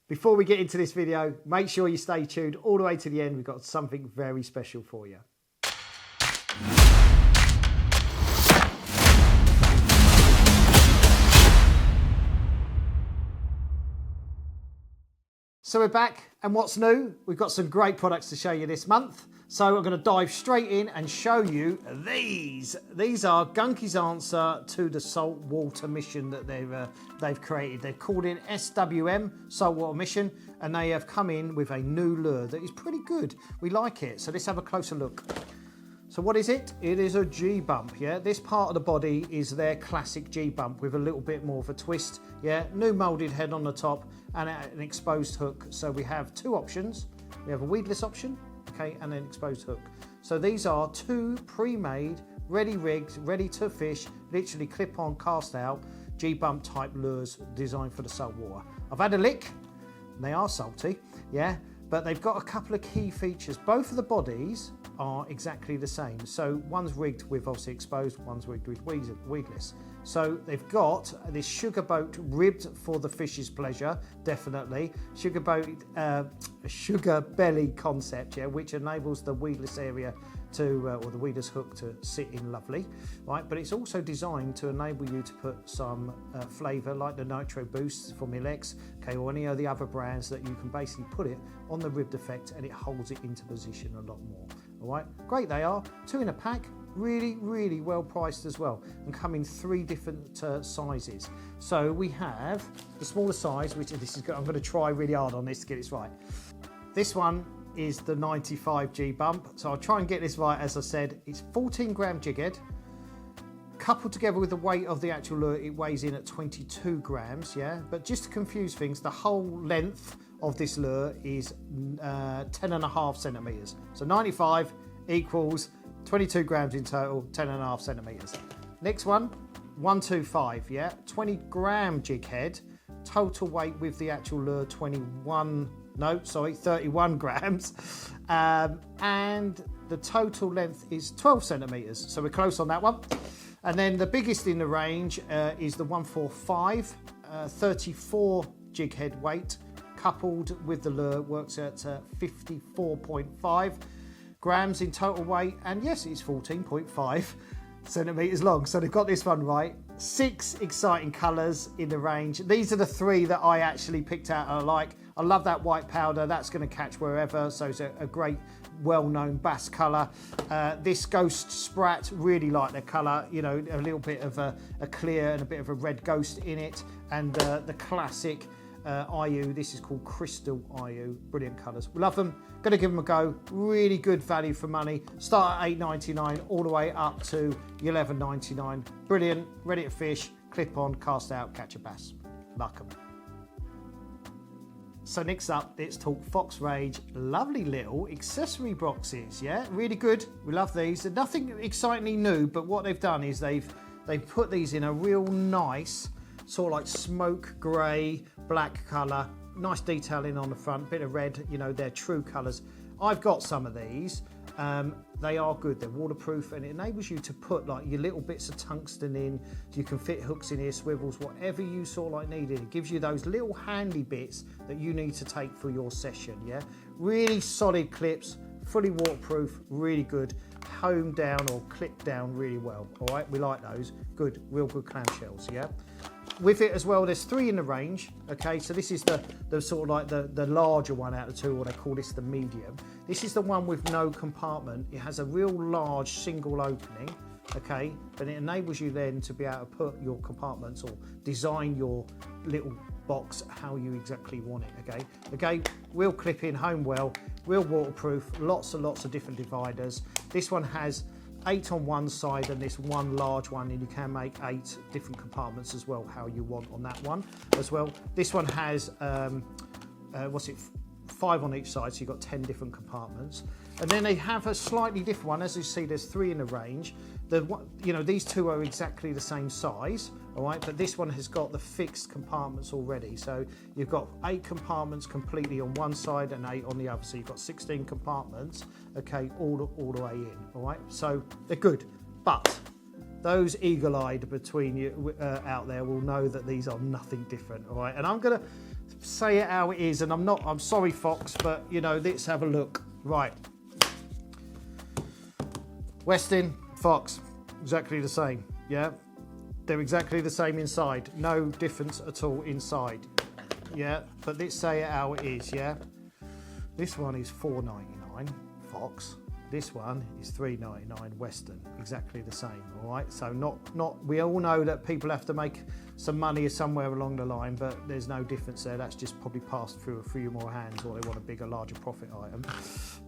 Before we get into this video, make sure you stay tuned all the way to the end. We've got something very special for you. So we're back, and what's new? We've got some great products to show you this month. So I'm going to dive straight in and show you these. These are Gunki's answer to the saltwater mission that they've created. They've called it SWM, saltwater mission, and they have come in with a new lure that is pretty good. We like it. So let's have a closer look. So what is it? It is a G-bump, yeah? This part of the body is their classic G-bump with a little bit more of a twist, yeah? New moulded head on the top and an exposed hook. So we have two options. We have a weedless option, okay, and an exposed hook. So these are two pre-made, ready rigged, ready to fish, literally clip on, cast out, G-bump type lures designed for the saltwater. I've had a lick, and they are salty, yeah? But they've got a couple of key features. Both of the bodies are exactly the same. So one's rigged with obviously exposed, one's rigged with weedless. So they've got this sugar boat ribbed for the fish's pleasure, definitely. Sugar boat, sugar belly concept, yeah, which enables the weedless area to, or the weedless hook to sit in lovely, right? But it's also designed to enable you to put some flavour like the Nitro Boost from Miris, okay, or any of the other brands that you can basically put it on the ribbed effect and it holds it into position a lot more. All right, great they are. Two in a pack, really well priced as well, and come in three different sizes. So we have the smaller size, which this is good. I'm going to try really hard on this to get this right. This one is the 95 G bump. So I'll try and get this right. As I said, it's 14 gram jig head. Coupled together with the weight of the actual lure, it weighs in at 22 grams, yeah? But just to confuse things, the whole length of this lure is 10.5 centimetres. So 95 equals 22 grams in total, 10.5 centimetres. Next one, 125, yeah? 20 gram jig head, total weight with the actual lure 31 grams. And the total length is 12 centimetres. So we're close on that one. And then the biggest in the range is the 145, 34 jig head weight, coupled with the lure works at 54.5 grams in total weight. And yes, it's 14.5 centimetres long. So they've got this one right. 6 exciting colours in the range. These are the 3 that I actually picked out and I like. I love that white powder. That's going to catch wherever. So it's a great, well-known bass colour. This ghost sprat, really like the colour. You know, a little bit of a clear and a bit of a red ghost in it. And the classic IU, this is called Crystal IU. Brilliant colours. We love them. Going to give them a go. Really good value for money. Start at $8.99 all the way up to $11.99. Brilliant. Ready to fish. Clip on, cast out, catch a bass. Luck 'em. So next up, let's talk Fox Rage. Lovely little accessory boxes, yeah? Really good. We love these. They're nothing excitingly new, but what they've done is they've put these in a real nice, sort of like smoke grey, black colour. Nice detailing on the front, bit of red, you know, they're true colours. I've got some of these. They are good, they're waterproof, and it enables you to put like your little bits of tungsten in. You can fit hooks in here, swivels, whatever you sort of like needed. It gives you those little handy bits that you need to take for your session, yeah? Really solid clips, fully waterproof, really good. Home down or clip down really well, all right? We like those. Good, real good clamshells, yeah? With it as well, there's 3 in the range, okay? So this is the sort of like the larger one out of the 2, or they call this the medium. This is the one with no compartment. It has a real large single opening, okay? But it enables you then to be able to put your compartments or design your little box how you exactly want it, okay? Okay, real clip in, home well, real waterproof, lots and lots of different dividers. This one has 8 on one side and this one large one, and you can make 8 different compartments as well, how you want on that one as well. This one has 5 on each side, so you've got 10 different compartments. And then they have a slightly different one. As you see, there's 3 in the range. You know, these 2 are exactly the same size, all right, but this one has got the fixed compartments already. So you've got 8 compartments completely on one side and 8 on the other. So you've got 16 compartments, okay, all the way in, all right. So they're good, but those eagle-eyed between you out there will know that these are nothing different, all right. And I'm gonna say it how it is, and I'm sorry, Fox, but you know, let's have a look. Right. Westin, Fox, exactly the same, yeah? They're exactly the same inside. No difference at all inside, yeah? But let's say it how it is, yeah? This one is $4.99, Fox. This one is $3.99, Westin. Exactly the same, all right? So we all know that people have to make some money somewhere along the line, but there's no difference there. That's just probably passed through a few more hands, or they want a bigger, larger profit item.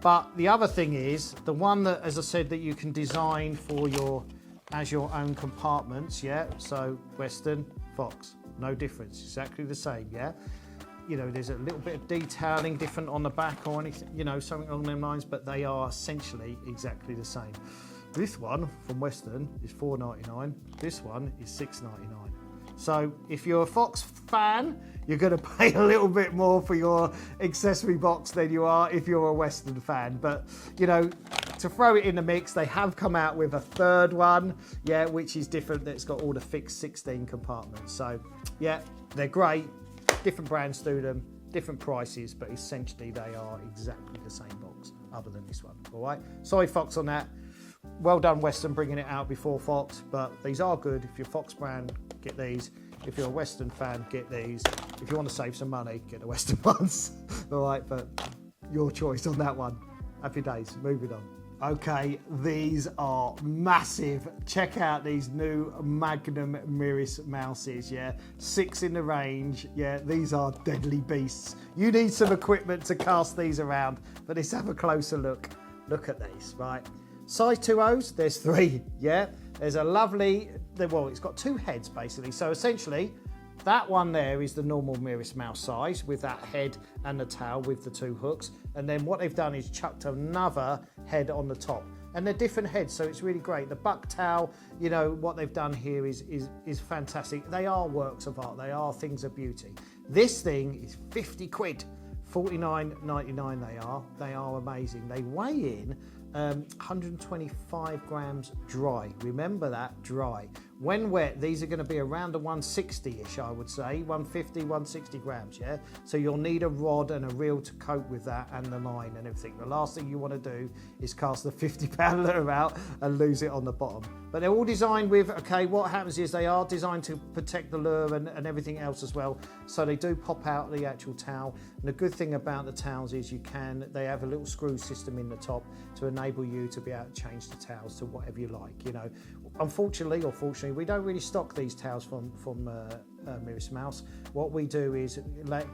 But the other thing is, the one that, as I said, that you can design for as your own compartments, yeah? So Westin, Fox, no difference, exactly the same, yeah? You know, there's a little bit of detailing different on the back or anything, you know, something along them lines, but they are essentially exactly the same. This one from Westin is $4.99. This one is $6.99. So if you're a Fox fan, you're going to pay a little bit more for your accessory box than you are if you're a Westin fan. But, you know, to throw it in the mix, they have come out with a third one, yeah, which is different. That's got all the fixed 16 compartments. So, yeah, they're great. Different brands do them, different prices, but essentially they are exactly the same box, other than this one, all right? Sorry, Fox, on that. Well done, Westin, bringing it out before Fox, but these are good. If you're Fox brand, get these. If you're a Westin fan, get these. If you want to save some money, get the Westin ones, all right? But your choice on that one. Happy days, moving on. Okay, these are massive. Check out these new Magnum Miris mouses, yeah? 6 in the range, yeah? These are deadly beasts. You need some equipment to cast these around, but let's have a closer look. Look at these, right? Size 2Os, there's 3, yeah? There's a lovely, well, it's got 2 heads basically. So essentially, that one there is the normal Miris mouse size with that head and the tail with the 2 hooks. And then what they've done is chucked another head on the top. And they're different heads, so it's really great. The buck tail, you know, what they've done here is fantastic. They are works of art. They are things of beauty. This thing is 50 quid. 49.99 they are. They are amazing. They weigh in 125 grams dry. Remember that, dry. When wet, these are going to be around the 160-ish, I would say, 150, 160 grams, yeah? So you'll need a rod and a reel to cope with that and the line and everything. The last thing you want to do is cast the 50-pound lure out and lose it on the bottom. But they're all designed with, okay, what happens is they are designed to protect the lure and everything else as well. So they do pop out the actual towel. And the good thing about the towels is they have a little screw system in the top to enable you to be able to change the towels to whatever you like, you know. Unfortunately or fortunately, we don't really stock these towels from Miris Mouse. What we do is it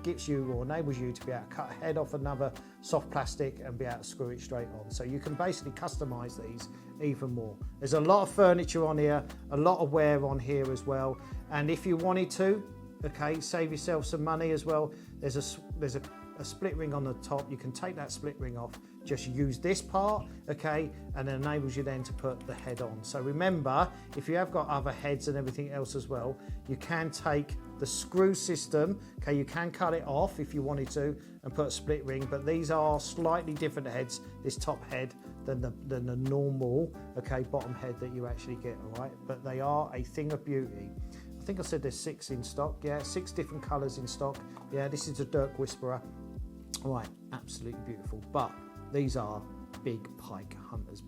gives you or enables you to be able to cut a head off another soft plastic and be able to screw it straight on. So you can basically customize these even more. There's a lot of furniture on here, a lot of wear on here as well. And if you wanted to, okay, save yourself some money as well, there's a split ring on the top. You can take that split ring off, just use this part, okay, and it enables you then to put the head on. So remember, if you have got other heads and everything else as well, you can take the screw system, okay, you can cut it off if you wanted to and put a split ring, but these are slightly different heads, this top head, than the normal, okay, bottom head that you actually get, all right? But they are a thing of beauty. I think I said there's 6 in stock, yeah, 6 different colours in stock. Yeah, this is a Dirk Whisperer. All right, absolutely beautiful, but these are big pike hunters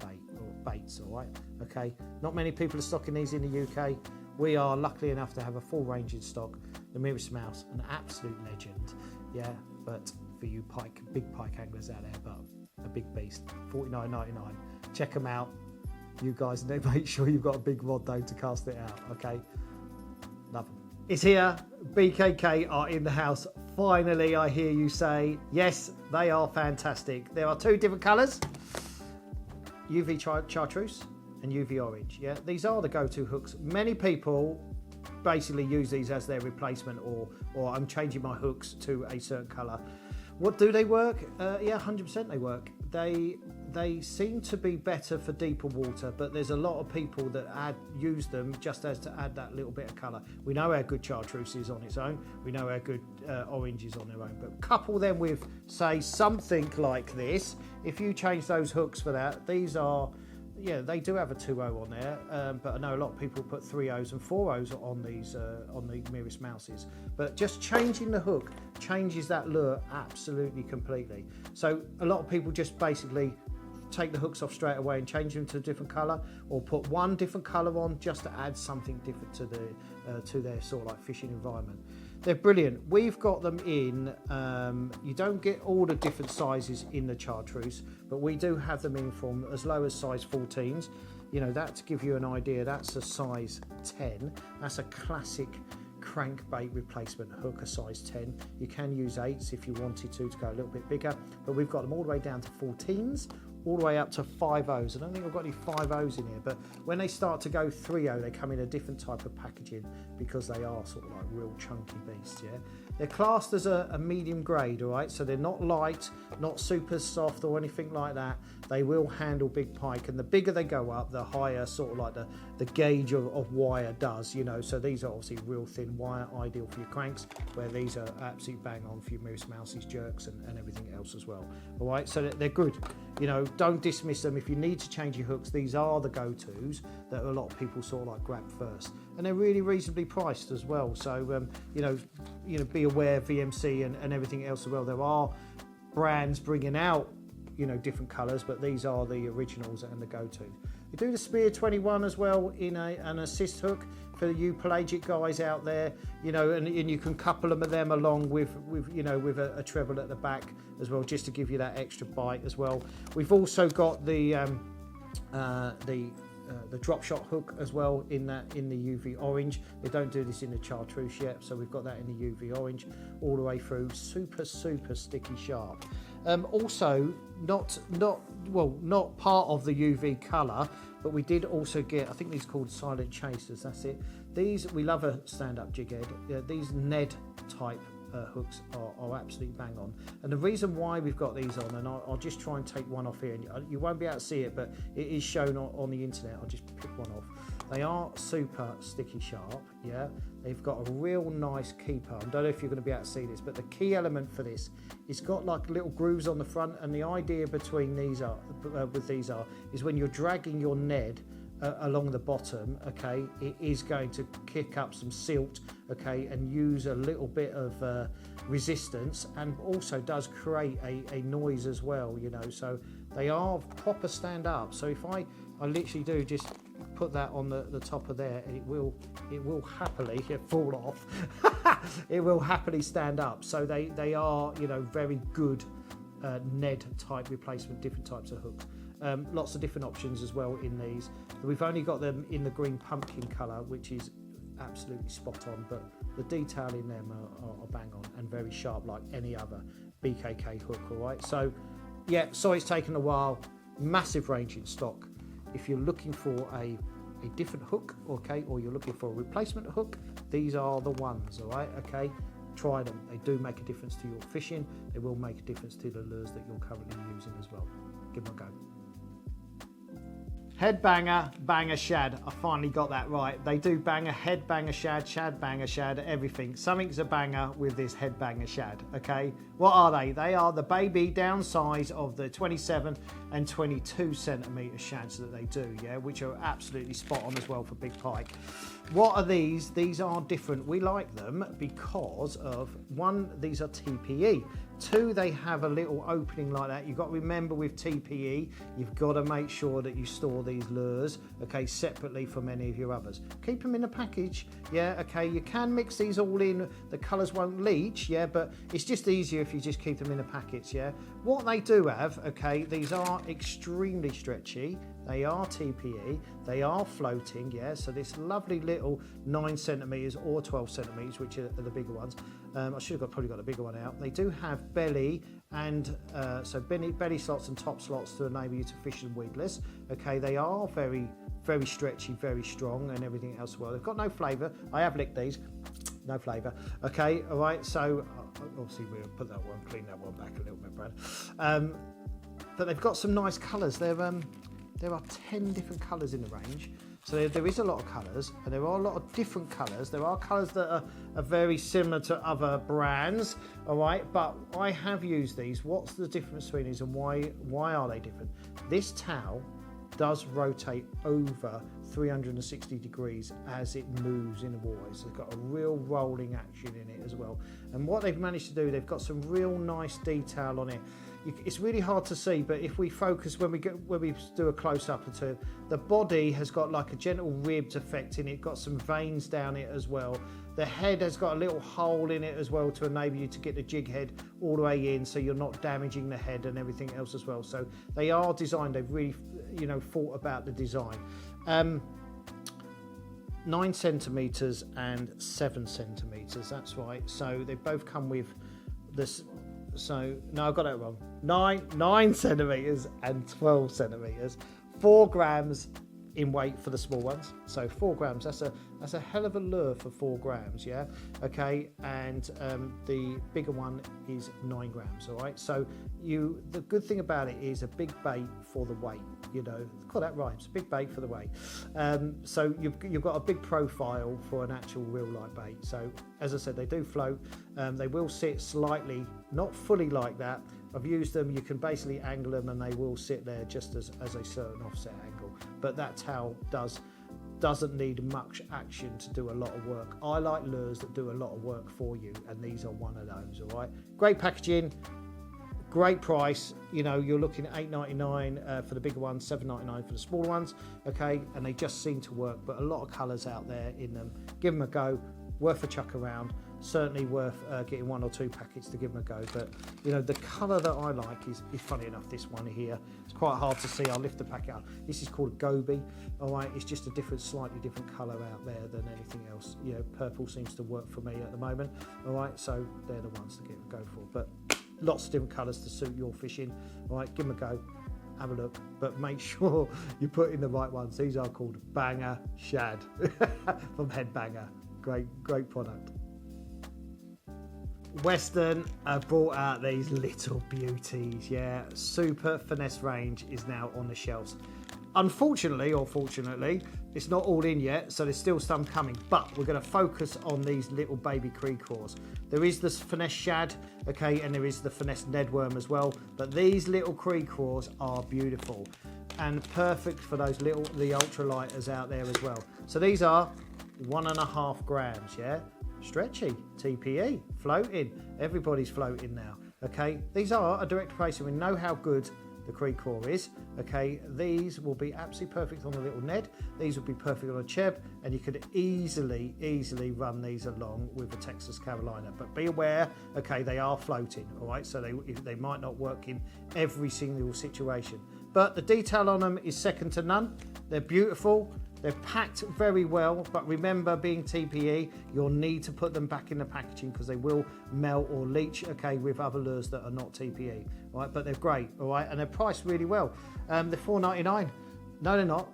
baits, all right, okay? Not many people are stocking these in the UK. We are lucky enough to have a full range in stock. The Miris Mouse, an absolute legend, yeah, but for you big pike anglers out there, but a big beast, $49.99. Check them out. You guys make sure you've got a big rod though to cast it out, okay? Love them. It's here. BKK are in the house. Finally, I hear you say, yes, they are fantastic. There are 2 different colours, UV chartreuse and UV orange. Yeah, these are the go-to hooks. Many people basically use these as their replacement, or I'm changing my hooks to a certain colour. What do they work? Yeah, 100% they work. They seem to be better for deeper water, but there's a lot of people that use them just as to add that little bit of colour. We know how good chartreuse is on its own. We know how good orange is on their own. But couple them with, say, something like this. If you change those hooks for that, these are yeah, they do have a 2.0 on there, but I know a lot of people put 3.0s and 4.0s on these on the Miris mouses. But just changing the hook changes that lure absolutely completely. So a lot of people just basically take the hooks off straight away and change them to a different colour, or put one different colour on just to add something different to their sort of like fishing environment. They're brilliant. We've got them in, you don't get all the different sizes in the chartreuse, but we do have them in from as low as size 14s. You know, that to give you an idea, that's a size 10. That's a classic crankbait replacement hook, a size 10. You can use 8s if you wanted to go a little bit bigger, but we've got them all the way down to 14s, all the way up to 5.0s. I don't think I've got any 5.0s in here, but when they start to go 3.0, they come in a different type of packaging because they are sort of like real chunky beasts, yeah? They're classed as a medium grade, all right? So they're not light, not super soft or anything like that. They will handle big pike, and the bigger they go up, the higher sort of like the gauge of wire does, you know? So these are obviously real thin wire, ideal for your cranks, where these are absolutely bang on for your Miris, mouses, jerks, and everything else as well, all right? So they're good. You know, don't dismiss them. If you need to change your hooks, these are the go-tos that a lot of people sort of like grab first, and they're really reasonably priced as well. So you know, be aware VMC and everything else as well. There are brands bringing out, you know, different colours, but these are the originals and the go-tos. We do the Spear 21 as well in an assist hook for you pelagic guys out there, you know, and you can couple them along with you know, with a treble at the back as well, just to give you that extra bite as well. We've also got the drop shot hook as well in the UV orange. They don't do this in the chartreuse yet, so we've got that in the UV orange all the way through. Super sticky sharp. Also not part of the UV colour, but we did also get, I think these are called silent chasers, that's it. These, we love a stand-up jig head. These Ned type hooks are absolutely bang on, and the reason why we've got these on, and I'll just try and take one off here, and you won't be able to see it, but it is shown on the internet. I'll just pick one off. They are super sticky sharp, yeah. They've got a real nice keeper. I don't know if you're going to be able to see this, but the key element for this, it's got like little grooves on the front, and the idea between these is when you're dragging your Ned along the bottom, okay, it is going to kick up some silt, okay, and use a little bit of resistance, and also does create a noise as well, you know. So they are proper stand up. So if I literally do just put that on the top of there, and it will happily fall off. It will happily stand up. So they are, you know, very good Ned type replacement, different types of hooks. Lots of different options as well in these. We've only got them in the green pumpkin colour, which is absolutely spot on, but the detail in them are bang on and very sharp, like any other BKK hook, all right? So yeah, sorry it's taken a while. Massive range in stock. If you're looking for a different hook, okay, or you're looking for a replacement hook, these are the ones, all right, okay? Try them. They do make a difference to your fishing. They will make a difference to the lures that you're currently using as well. Give them a go. Headbanger BangerShad. I finally got that right. They do banger, Headbanger Shad, Shad Banger Shad, everything. Something's a banger with this Headbanger Shad, okay? What are they? They are the baby downsize of the 27 and 22 centimetre shads that they do, yeah, which are absolutely spot on as well for big pike. What are these? These are different. We like them because of, one, these are TPE. Two, they have a little opening like that. You've got to remember with TPE, you've got to make sure that you store these lures, okay, separately from any of your others. Keep them in a package, yeah, okay. You can mix these all in, the colours won't leach, yeah, but it's just easier if you just keep them in a package, yeah. What they do have, okay, these are extremely stretchy. They are TPE, they are floating, yeah, so this lovely little 9 centimetres or 12 centimetres, which are the bigger ones. I should have probably got a bigger one out. They do have belly and so belly slots and top slots to enable you to fish and weedless. Okay, they are very stretchy, very strong, and everything else as well. They've got no flavour. I have licked these, no flavour. Okay, all right. So obviously we'll put that one, clean that one back a little bit, Brad. But they've got some nice colours. There are 10 different colours in the range. So there is a lot of colours, and there are a lot of different colours. There are colours that are very similar to other brands, all right? But I have used these. What's the difference between these, and why are they different? This towel does rotate over 360 degrees as it moves in the water. So it's got a real rolling action in it as well. And what they've managed to do, they've got some real nice detail on it. It's really hard to see, but if we focus when we do a close-up into it, the body has got like a gentle ribbed effect in it, got some veins down it as well. The head has got a little hole in it as well to enable you to get the jig head all the way in, so you're not damaging the head and everything else as well. So they are designed, they've really, you know, thought about the design. 9 centimeters and 7 centimeters, that's right. So they both come with this. So no, I got that wrong. 9 centimeters and 12 centimeters. 4 grams in weight for the small ones. So 4 grams. That's a hell of a lure for 4 grams. Yeah. Okay. And the bigger one is 9 grams. All right. So the good thing about it is a big bait for the weight. You know, call that rhymes. Big bait for the weight. So you've got a big profile for an actual real light bait. So as I said, they do float. They will sit slightly, not fully like that. I've used them. You can basically angle them, and they will sit there just as a certain offset angle. But that towel doesn't need much action to do a lot of work. I like lures that do a lot of work for you, and these are one of those. All right, great packaging. Great price, you know, you're looking at $8.99 for the bigger ones, $7.99 for the smaller ones, okay, and they just seem to work, but a lot of colours out there in them. Give them a go, worth a chuck around, certainly worth getting 1 or 2 packets to give them a go, but, you know, the colour that I like is funny enough, this one here. It's quite hard to see, I'll lift the packet up. This is called Gobi, all right, it's just a slightly different colour out there than anything else. You know, purple seems to work for me at the moment, all right, so they're the ones to get a go for, but lots of different colours to suit your fishing. All right, give them a go, have a look, but make sure you put in the right ones. These are called Banger Shad from Headbanger. Great product. Westin brought out these little beauties. Yeah, super finesse range is now on the shelves. Unfortunately, or fortunately, it's not all in yet, so there's still some coming, but we're going to focus on these little baby Crecraws. There is this Finesse Shad, okay, and there is the Finesse Nedworm as well, but these little Crecraws are beautiful and perfect for those the ultralighters out there as well. So these are 1.5 grams, yeah? Stretchy, TPE, floating. Everybody's floating now, okay? These are a direct replacement. We know how good the Crecraw is, okay? These will be absolutely perfect on a little Ned. These will be perfect on a Cheb, and you could easily run these along with a Texas Carolina. But be aware, okay, they are floating, all right? So they might not work in every single situation. But the detail on them is second to none. They're beautiful. They're packed very well, but remember, being TPE, you'll need to put them back in the packaging because they will melt or leach, okay, with other lures that are not TPE, all right? But they're great, all right, and they're priced really well. They're $4.99. No, they're not.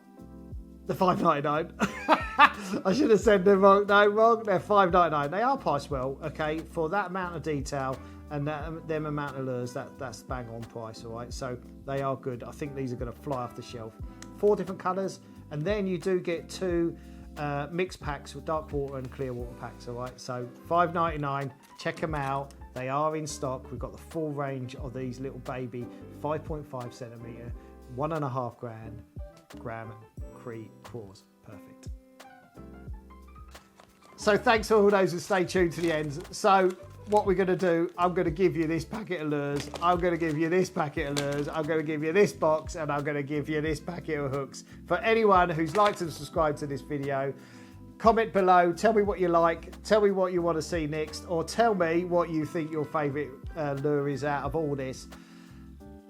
They're $5.99. I should have said they're wrong. No, wrong. They're $5.99. They are priced well, okay, for that amount of detail and them amount of lures. That's bang on price, all right? So they are good. I think these are going to fly off the shelf. 4 different colours. And then you do get 2 mixed packs with dark water and clear water packs, all right? So $5.99, check them out. They are in stock. We've got the full range of these little baby 5.5 centimetre, 1.5 gram Crecraws. Perfect. So thanks for all those who stay tuned to the end. So what we're going to do, I'm going to give you this packet of lures, I'm going to give you this packet of lures, I'm going to give you this box, and I'm going to give you this packet of hooks. For anyone who's liked and subscribed to this video, comment below, tell me what you like, tell me what you want to see next, or tell me what you think your favourite lure is out of all this.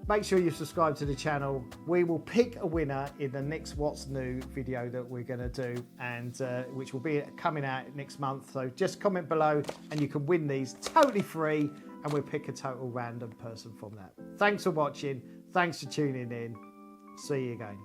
Make sure you subscribe to the channel. We will pick a winner in the next What's New video that we're going to do, and which will be coming out next month. So just comment below and you can win these totally free, and we'll pick a total random person from that. Thanks for watching. Thanks for tuning in. See you again.